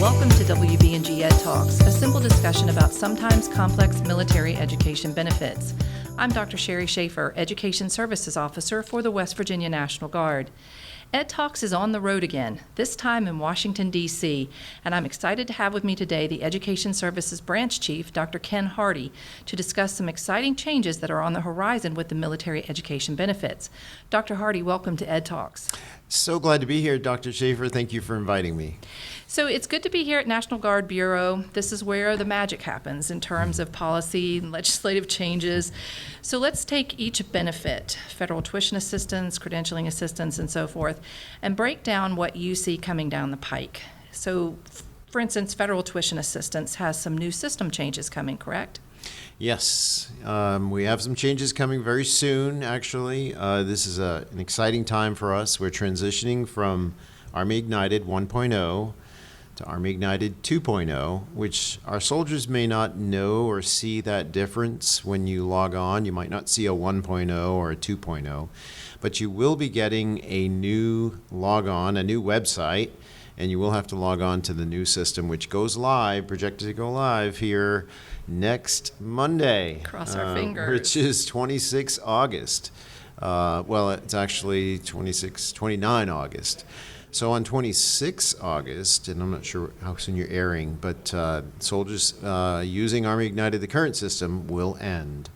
Welcome to WVNG Ed Talks, a simple discussion about sometimes complex military education benefits. I'm Dr. Sherri Shafer, Education Services Officer for the West Virginia National Guard. Ed Talks is on the road again, this time in Washington, D.C., and I'm excited to have with me today the Education Services Branch Chief, Dr. Ken Hardy, to discuss some exciting changes that are on the horizon with the military education benefits. Dr. Hardy, welcome to Ed Talks. So glad to be here, Dr. Shafer. Thank you for inviting me. So it's good to be here at National Guard Bureau. This is where the magic happens in terms of policy and legislative changes. So let's take each benefit, federal tuition assistance, credentialing assistance, and so forth, and break down what you see coming down the pike. So, for instance, federal tuition assistance has some new system changes coming, correct? Yes, we have some changes coming very soon, actually. This is an exciting time for us. We're transitioning from Army Ignited 1.0 to Army Ignited 2.0, which our soldiers may not know or see that difference when you log on. You might not see a 1.0 or a 2.0, but you will be getting a new logon, a new website, and you will have to log on to the new system, which goes live, projected to go live here next Monday. Cross our fingers. Which is 26 August. Well, it's actually 29 August. So on 26 August, and I'm not sure how soon you're airing, but soldiers using Army Ignited, the current system, will end.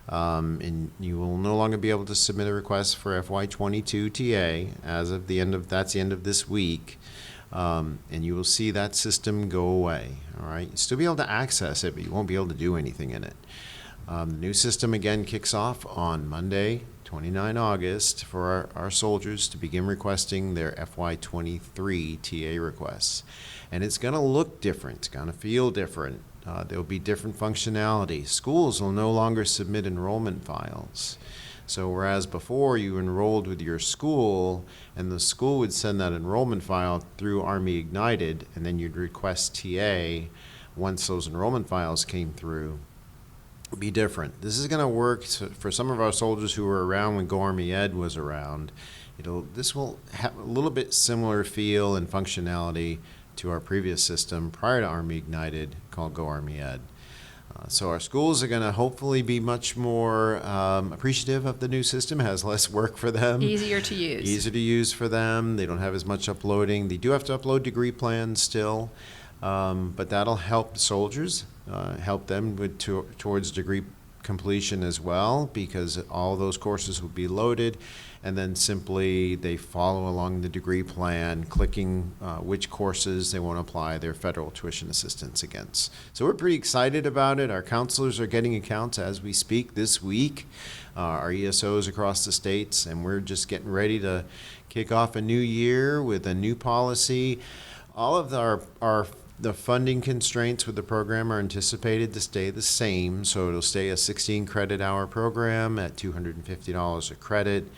And you will no longer be able to submit a request for FY22 TA as of that's the end of this week. And you will see that system go away. All right, you'll still be able to access it, but you won't be able to do anything in it. The new system again kicks off on Monday, 29 August, for our soldiers to begin requesting their FY23 TA requests. And it's going to look different, it's going to feel different. There'll be different functionality. Schools will no longer submit enrollment files. So whereas before you enrolled with your school and the school would send that enrollment file through Army Ignited and then you'd request TA once those enrollment files came through, it'd be different. This is going to work for some of our soldiers who were around when Go Army Ed was around. This will have a little bit similar feel and functionality to our previous system prior to Army Ignited called Go Army Ed. So our schools are going to hopefully be much more appreciative of the new system. It has less work for them. Easier to use. Easier to use for them. They don't have as much uploading. They do have to upload degree plans still, but that'll help soldiers, help them towards degree completion as well, because all those courses will be loaded, and then simply they follow along the degree plan, clicking which courses they want to apply their federal tuition assistance against. So we're pretty excited about it. Our counselors are getting accounts as we speak this week, our ESOs across the states, and we're just getting ready to kick off a new year with a new policy. All of the funding constraints with the program are anticipated to stay the same, so it'll stay a 16 credit hour program at $250 a credit.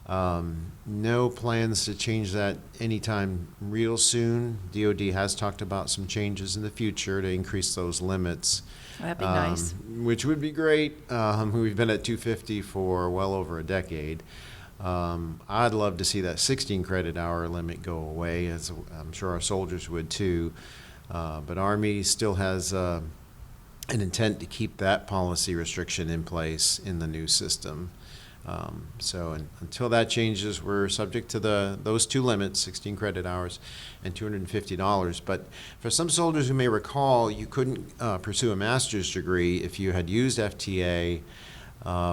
No plans to change that anytime real soon. DoD has talked about some changes in the future to increase those limits. That'd be nice. Which would be great. We've been at $250 for well over a decade. I'd love to see that 16 credit hour limit go away, as I'm sure our soldiers would too. But Army still has an intent to keep that policy restriction in place in the new system. Until that changes, we're subject to those two limits, 16 credit hours and $250. But for some soldiers who may recall, you couldn't pursue a master's degree if you had used FTA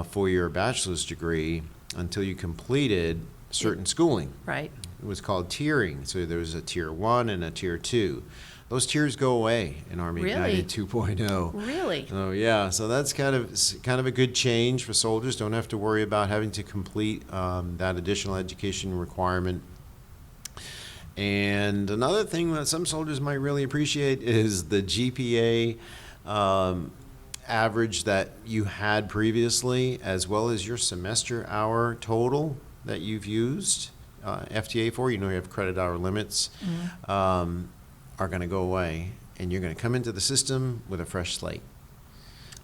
for your bachelor's degree until you completed certain schooling. Right. It was called tiering. So there was a tier 1 and a tier 2. Those tiers go away in Army Ignited 2.0. Really? Oh yeah, so that's kind of a good change for soldiers. Don't have to worry about having to complete that additional education requirement. And another thing that some soldiers might really appreciate is the GPA average that you had previously, as well as your semester hour total that you've used FTA for. You have credit hour limits. Mm-hmm. Are going to go away, and you're going to come into the system with a fresh slate.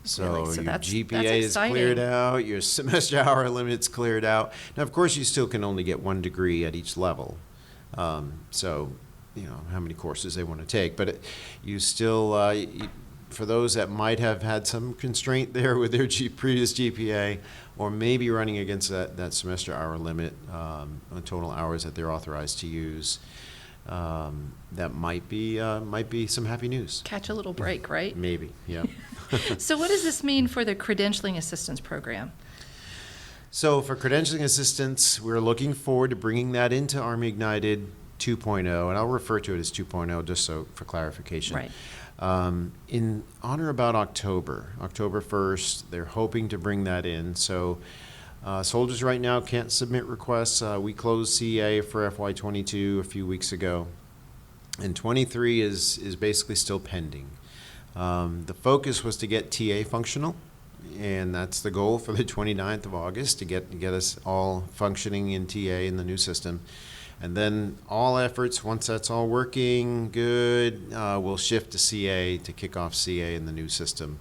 So your GPA is cleared out, your semester hour limit's cleared out. Now, of course, you still can only get one degree at each level. So how many courses they want to take. But you still, for those that might have had some constraint there with their previous GPA, or maybe running against that semester hour limit on total hours that they're authorized to use, that might be some happy news. Catch a little break, right? Maybe, yeah. So what does this mean for the credentialing assistance program? So for credentialing assistance, we're looking forward to bringing that into Army Ignited 2.0, and I'll refer to it as 2.0 just so for clarification. Right. In on or about October 1st, they're hoping to bring that in. So soldiers right now can't submit requests. We closed CA for FY22 a few weeks ago, and 23 is basically still pending. The focus was to get TA functional, and that's the goal for the 29th of August, to get us all functioning in TA in the new system. And then all efforts, once that's all working good, we'll shift to CA to kick off CA in the new system.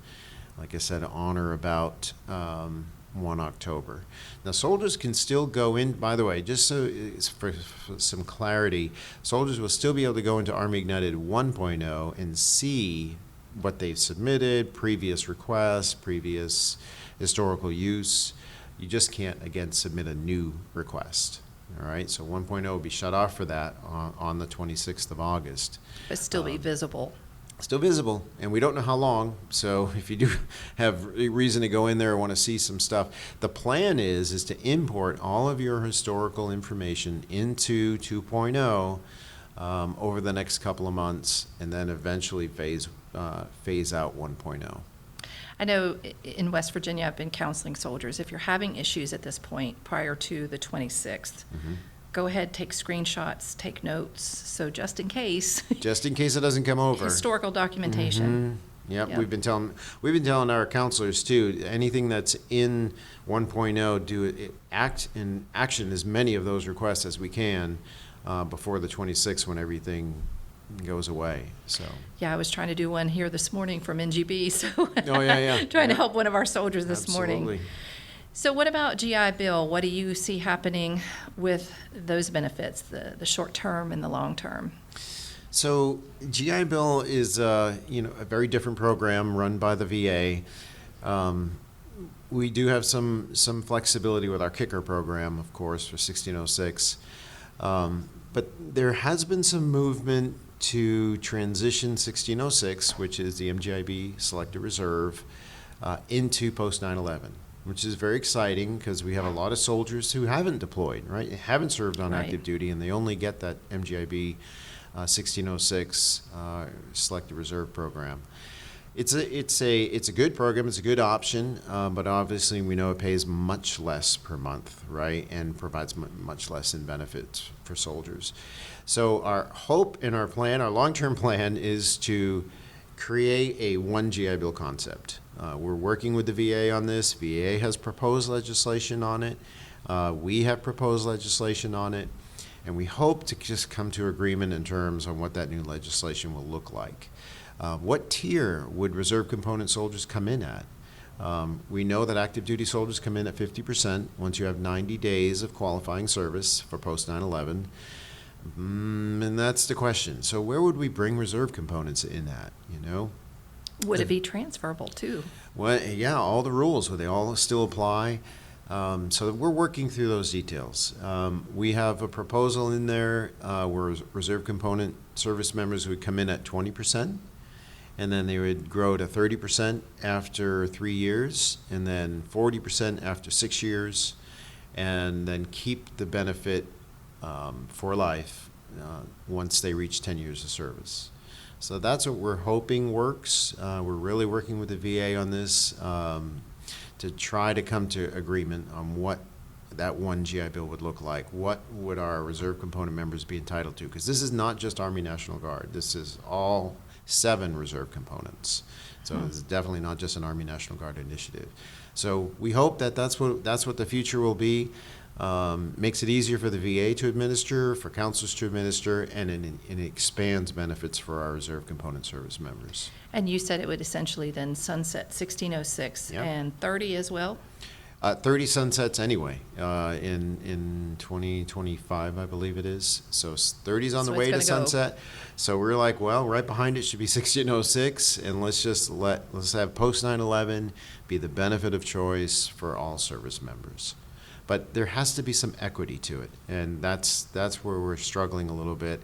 Like I said, on or about 1 October. Now, soldiers can still go in, by the way, just so for some clarity, soldiers will still be able to go into Army Ignited 1.0 and see what they've submitted, previous requests, previous historical use. You just can't, again, submit a new request. All right, so 1.0 will be shut off for that on the 26th of August. But still be visible. Still visible, and we don't know how long, so if you do have a reason to go in there or want to see some stuff, the plan is to import all of your historical information into 2.0 over the next couple of months, and then eventually phase out 1.0. I know in West Virginia, I've been counseling soldiers. If you're having issues at this point prior to the 26th, go ahead, take screenshots, take notes. So just in case. Just in case it doesn't come over. Historical documentation. Yep. We've been telling our counselors too, anything that's in 1.0, action as many of those requests as we can before the 26th when everything goes away. So yeah, I was trying to do one here this morning from NGB, so trying to help one of our soldiers this morning. So what about GI Bill? What do you see happening with those benefits, the short term and the long term? So GI Bill is a very different program run by the VA. We do have some flexibility with our kicker program, of course, for 1606. But there has been some movement to transition 1606, which is the MGIB Selected Reserve, into post 9/11, which is very exciting because we have a lot of soldiers who haven't deployed, right? Haven't served on active duty, and they only get that MGIB 1606 Selected Reserve program. It's a good program. It's a good option, but obviously we know it pays much less per month, right, and provides much less in benefits for soldiers. So our hope and our plan, our long-term plan, is to create a one GI Bill concept. We're working with the VA on this. VA has proposed legislation on it. We have proposed legislation on it, and we hope to just come to agreement in terms on what that new legislation will look like. What tier would reserve component soldiers come in at? We know that active duty soldiers come in at 50% once you have 90 days of qualifying service for post 9/11. And that's the question. So where would we bring reserve components in at, Would it be transferable too? Well, yeah, all the rules, would they all still apply? So we're working through those details. We have a proposal in there where reserve component service members would come in at 20%. And then they would grow to 30% after 3 years, and then 40% after 6 years, and then keep the benefit for life once they reach 10 years of service. So that's what we're hoping works. We're really working with the VA on this to try to come to agreement on what that one GI Bill would look like. What would our reserve component members be entitled to? Because this is not just Army National Guard. This is all 7 reserve components. So it's definitely not just an Army National Guard initiative. So we hope that that's what the future will be. Makes it easier for the VA to administer, for counselors to administer, and it expands benefits for our reserve component service members. And you said it would essentially then sunset 1606 and 30 as well? 30 sunsets anyway, in 2025, I believe it is. So 30's on the So way it's to gonna go. sunset. So we're like, well, right behind it should be 1606, and let's have post 9/11 be the benefit of choice for all service members. But there has to be some equity to it, and that's where we're struggling a little bit.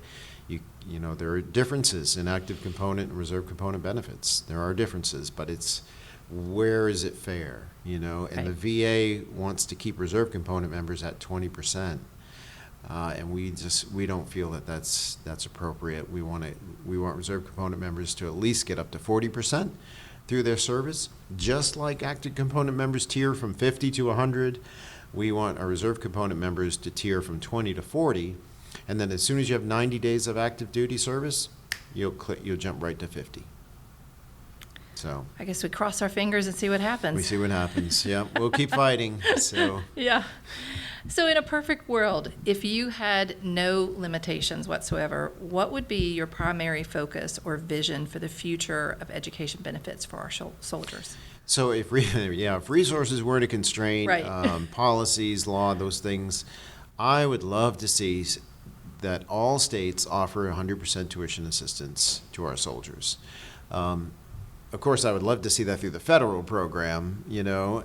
You know, there are differences in active component and reserve component benefits. There are differences, but it's where is it fair, you know? And Right. the VA wants to keep reserve component members at 20%, and we don't feel that that's appropriate. We want reserve component members to at least get up to 40% through their service, just like active component members tier from 50 to 100. We want our reserve component members to tier from 20 to 40, and then as soon as you have 90 days of active duty service, you'll jump right to 50. So I guess we cross our fingers and see what happens. we see what happens. Yeah, we'll keep fighting. So Yeah. So in a perfect world, if you had no limitations whatsoever, what would be your primary focus or vision for the future of education benefits for our soldiers? So if resources weren't a constraint, Right. policies, law, those things, I would love to see that all states offer 100% tuition assistance to our soldiers. Of course, I would love to see that through the federal program. You know,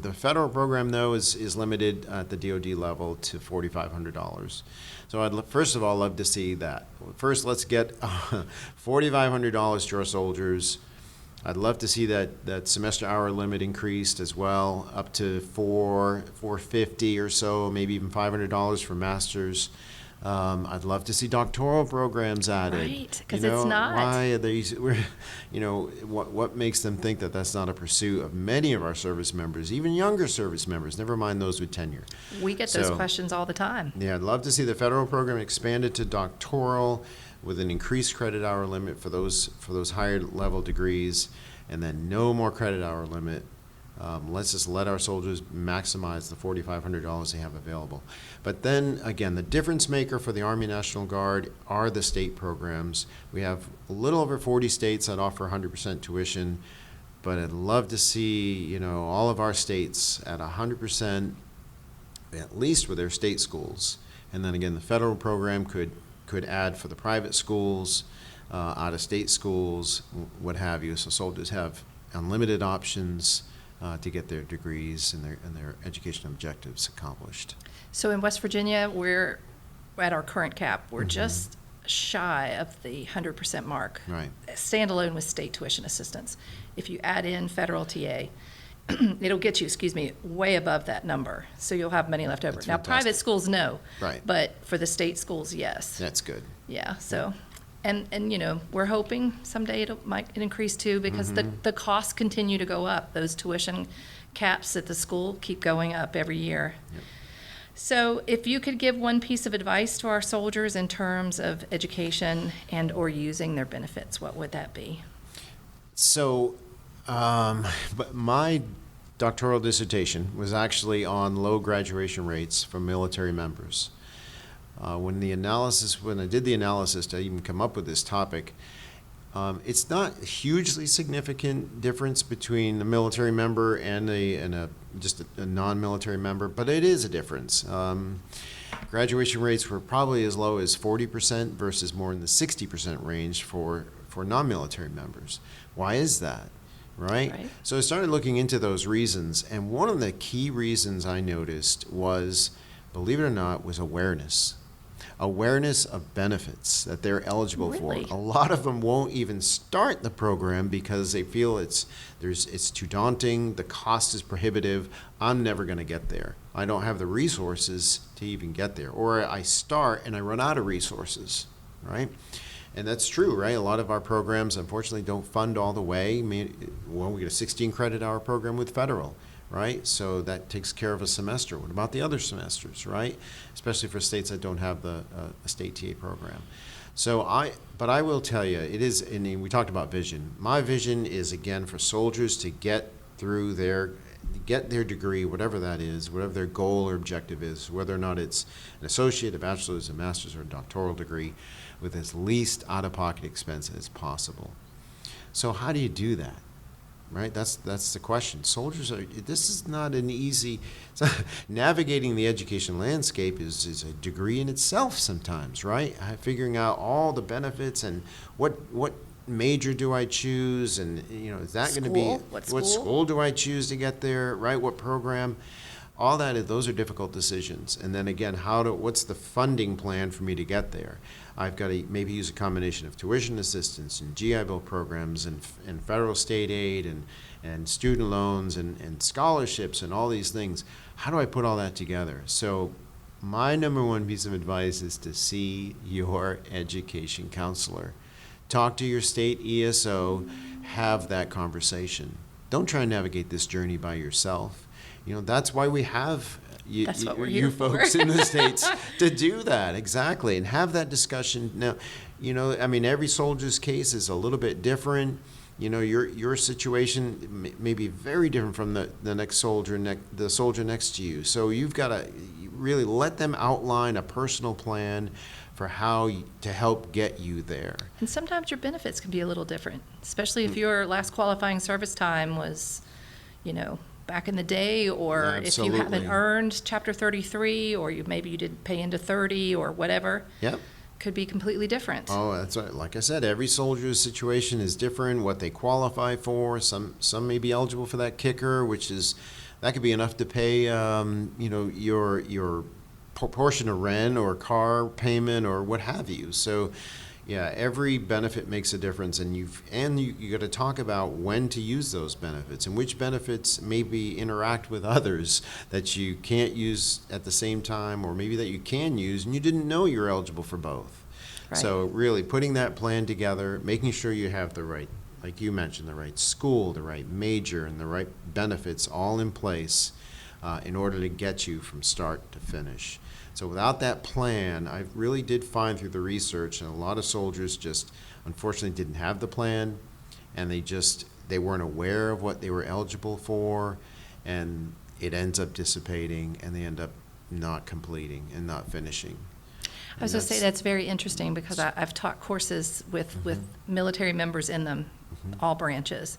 the federal program though is limited at the DoD level to $4,500. So I'd first of all love to see that. First, let's get $4,500 to our soldiers. I'd love to see that semester hour limit increased as well, up to $450 or so, maybe even $500 for masters. I'd love to see doctoral programs added. Right, 'cause You know, it's not. Why are they? You know, what makes them think that that's not a pursuit of many of our service members, even younger service members? Never mind those with tenure. We get those So, questions all the time. Yeah, I'd love to see the federal program expanded to doctoral with an increased credit hour limit for those higher level degrees, and then no more credit hour limit. Let's just let our soldiers maximize the $4,500 they have available. But then again, the difference maker for the Army National Guard are the state programs. We have a little over 40 states that offer 100% tuition, but I'd love to see, you know, all of our states at 100%, at least with their state schools. And then again, the federal program could add for the private schools, out-of-state schools, what have you. So soldiers have unlimited options to get their degrees and their education objectives accomplished. So in West Virginia, we're at our current cap. We're Mm-hmm. just shy of the 100% mark. Right. Standalone with state tuition assistance. If you add in federal TA, it'll get you, way above that number. So you'll have money left over. That's Now, private fantastic. schools, no. Right. But for the state schools, yes. That's good. Yeah, so, and you know, we're hoping someday it might increase too, because the costs continue to go up. Those tuition caps at the school keep going up every year. Yep. So if you could give one piece of advice to our soldiers in terms of education and or using their benefits, what would that be? So, but my doctoral dissertation was actually on low graduation rates for military members. When I did the analysis to even come up with this topic, it's not a hugely significant difference between a military member and just a non-military member, but it is a difference. Graduation rates were probably as low as 40% versus more in the 60% range for non-military members. Why is that? Right? So I started looking into those reasons, and one of the key reasons I noticed was, believe it or not, was awareness. Awareness of benefits that they're eligible Really? for. A lot of them won't even start the program because they feel it's too daunting, the cost is prohibitive, I'm never going to get there. I don't have the resources to even get there. Or I start and I run out of resources, right? And that's true, right? A lot of our programs, unfortunately, don't fund all the way. Well, we get a 16 credit hour program with federal, right? So that takes care of a semester. What about the other semesters, right? Especially for states that don't have a state TA program. But I will tell you, it is, and we talked about vision. My vision is, again, for soldiers to get their degree, whatever that is, whatever their goal or objective is, whether or not it's an associate, a bachelor's, a master's, or a doctoral degree, with as least out-of-pocket expense as possible. So how do you do that? right? That's the question. This is not an easy, navigating the education landscape is a degree in itself sometimes, right? Figuring out all the benefits and what major do I choose, and is that going to be What school do I choose to get there, right? What program? All those are difficult decisions. And then again, what's the funding plan for me to get there? I've got to maybe use a combination of tuition assistance and GI Bill programs and federal state aid and student loans and scholarships and all these things. How do I put all that together? So my number one piece of advice is to see your education counselor. Talk to your state ESO, have that conversation. Don't try and navigate this journey by yourself. That's why we have you folks in the States to do that, exactly, and have that discussion. Now, every soldier's case is a little bit different. Your situation may be very different from the next soldier, the soldier next to you. So you've got to really let them outline a personal plan for how to help get you there. And sometimes your benefits can be a little different, especially if your last qualifying service time was, back in the day, or Absolutely. If you haven't earned Chapter 33, or maybe you didn't pay into 30 or whatever. Yep. Could be completely different. Oh, that's right. Like I said, every soldier's situation is different, what they qualify for. Some may be eligible for that kicker, that could be enough to pay, your portion of rent or car payment or what have you. So, yeah, every benefit makes a difference, and you got to talk about when to use those benefits and which benefits maybe interact with others that you can't use at the same time, or maybe that you can use and you didn't know you're eligible for both. Right. So really putting that plan together, making sure you have the right, like you mentioned, the right school, the right major, and the right benefits all in place in order to get you from start to finish. So without that plan, I really did find through the research, and a lot of soldiers just unfortunately didn't have the plan, and they weren't aware of what they were eligible for, and it ends up dissipating, and they end up not completing and not finishing. I was going to say that's very interesting, because I've taught courses with military members in them, all branches,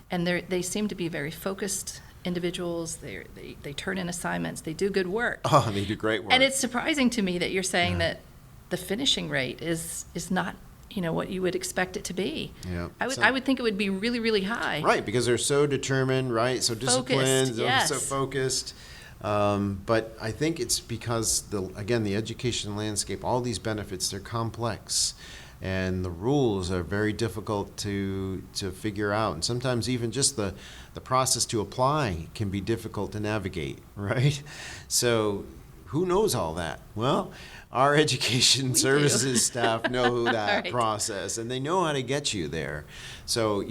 and they seem to be very focused individuals. They turn in assignments. They do good work. Oh, they do great work. And it's surprising to me that you're saying that the finishing rate is not what you would expect it to be. Yeah. I would think it would be really, really high. Right, because they're so determined, right? So disciplined, Yes. so focused. But I think it's because the education landscape, all these benefits, they're complex. And the rules are very difficult to figure out. And sometimes even just the process to apply can be difficult to navigate, right? So who knows all that? Well, our education services staff know that Right. process, and they know how to get you there. So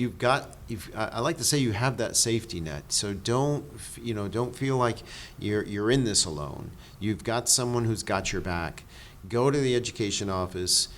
I like to say you have that safety net. So don't feel like you're in this alone. You've got someone who's got your back. Go to the education office.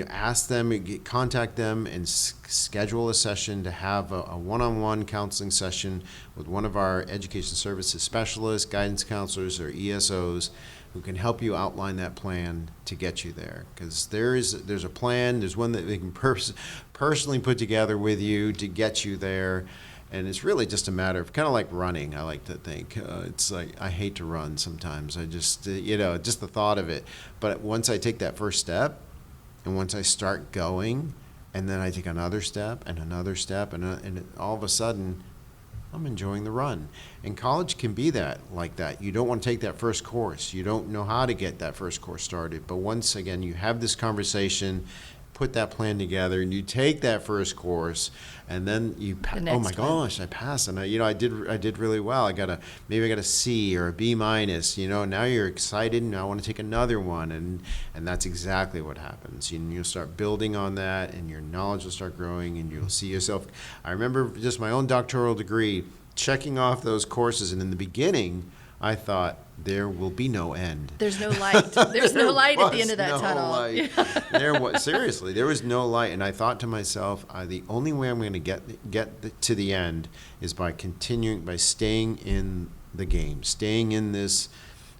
Ask them, contact them, and schedule a session to have a one-on-one counseling session with one of our education services specialists, guidance counselors, or ESOs who can help you outline that plan to get you there. Because there's a plan, there's one that they can personally put together with you to get you there. And it's really just a matter of kind of like running, I like to think. It's like I hate to run sometimes. I just, just the thought of it. But once I take that first step, and once I start going, and then I take another step, and all of a sudden, I'm enjoying the run. And college can be like that. You don't want to take that first course. You don't know how to get that first course started. But once again, you have this conversation, put that plan together, and you take that first course, and then you oh my gosh, I passed, and I did really well. Maybe I got a C or a B minus. Now you're excited, and I want to take another one, and that's exactly what happens. You'll start building on that, and your knowledge will start growing, and you'll see yourself. I remember just my own doctoral degree, checking off those courses, and in the beginning, I thought, there will be no end. There's no light. There's no light at the end of that tunnel. Seriously, there was no light. And I thought to myself, the only way I'm going to get to the end is by staying in the game, staying in this,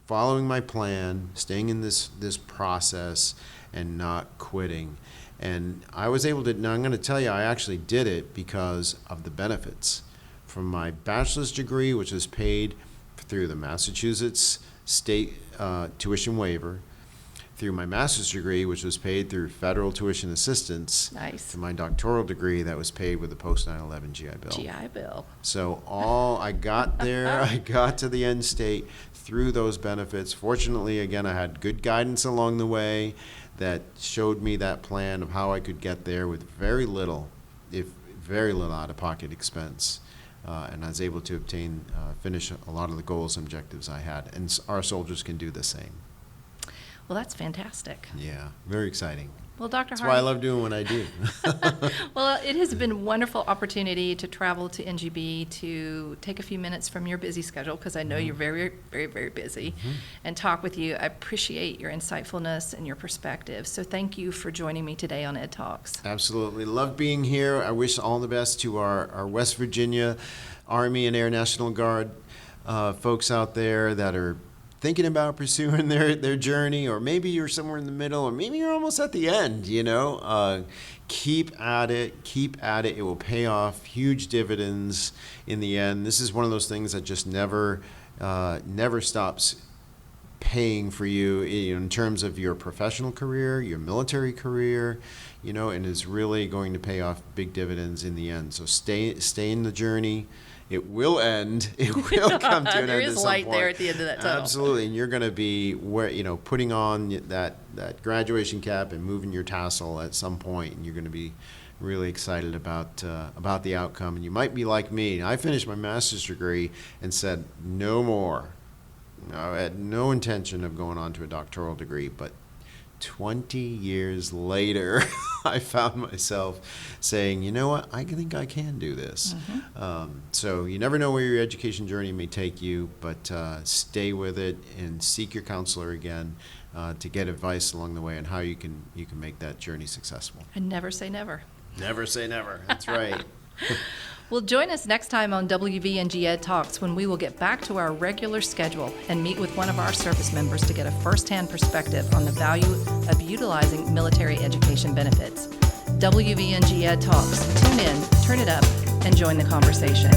following my plan, staying in this process, and not quitting. And I was able to, now I'm going to tell you, I actually did it because of the benefits. From my bachelor's degree, which was paid through the Massachusetts state tuition waiver, through my master's degree, which was paid through federal tuition assistance, Nice. to my doctoral degree that was paid with the post 9/11 GI Bill. GI Bill. So I got there, I got to the end state through those benefits. Fortunately, again, I had good guidance along the way that showed me that plan of how I could get there with very little, if very little out-of-pocket expense. And I was able to finish a lot of the goals and objectives I had. And our soldiers can do the same. Well, that's fantastic. Yeah, very exciting. Well, Dr. That's Hardy. why I love doing what I do. Well, it has been a wonderful opportunity to travel to NGB, to take a few minutes from your busy schedule, because I know you're very, very, very busy, and talk with you. I appreciate your insightfulness and your perspective. So thank you for joining me today on Ed Talks. Absolutely. Love being here. I wish all the best to our West Virginia Army and Air National Guard folks out there that are thinking about pursuing their journey, or maybe you're somewhere in the middle, or maybe you're almost at the end, keep at it. It will pay off huge dividends in the end. This is one of those things that just never stops paying for you, in terms of your professional career, your military career, and is really going to pay off big dividends in the end. So stay in the journey. It will end. It will come to an end There at is some light point. there at the end of that tunnel. Absolutely, and you're going to be putting on that graduation cap and moving your tassel at some point, and you're going to be really excited about the outcome. And you might be like me. I finished my master's degree and said no more. I had no intention of going on to a doctoral degree, but 20 years later, I found myself saying, you know what, I think I can do this. So you never know where your education journey may take you, but stay with it and seek your counselor again to get advice along the way on how you can make that journey successful. And never say never. Never say never. That's right. Well, join us next time on WVNG Ed Talks, when we will get back to our regular schedule and meet with one of our service members to get a firsthand perspective on the value of utilizing military education benefits. WVNG Ed Talks. Tune in, turn it up, and join the conversation.